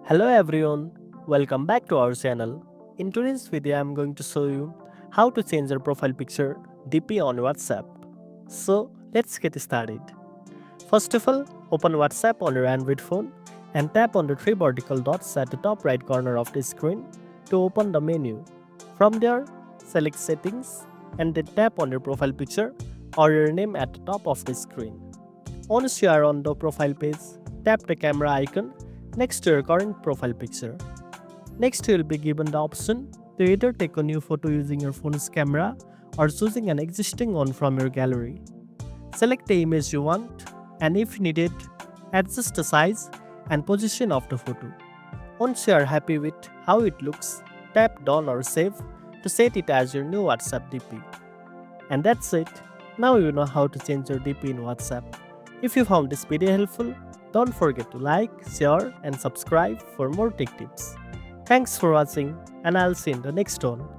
Hello everyone, welcome back to our channel. In today's video, I'm going to show you how to change your profile picture DP on WhatsApp. So let's get started. First of all, open WhatsApp on your Android phone and tap on the three vertical dots at the top right corner of the screen to open the menu. From there, select Settings and then tap on your profile picture or your name at the top of the screen. Once you are on the profile page, tap the camera icon next to your current profile picture. Next, you will be given the option to either take a new photo using your phone's camera or choosing an existing one from your gallery. Select the image you want and if needed, adjust the size and position of the photo. Once you are happy with how it looks, tap Done or Save to set it as your new WhatsApp DP. And that's it. Now you know how to change your DP in WhatsApp. If you found this video helpful, don't forget to like, share and subscribe for more tech tips. Thanks for watching and I'll see you in the next one.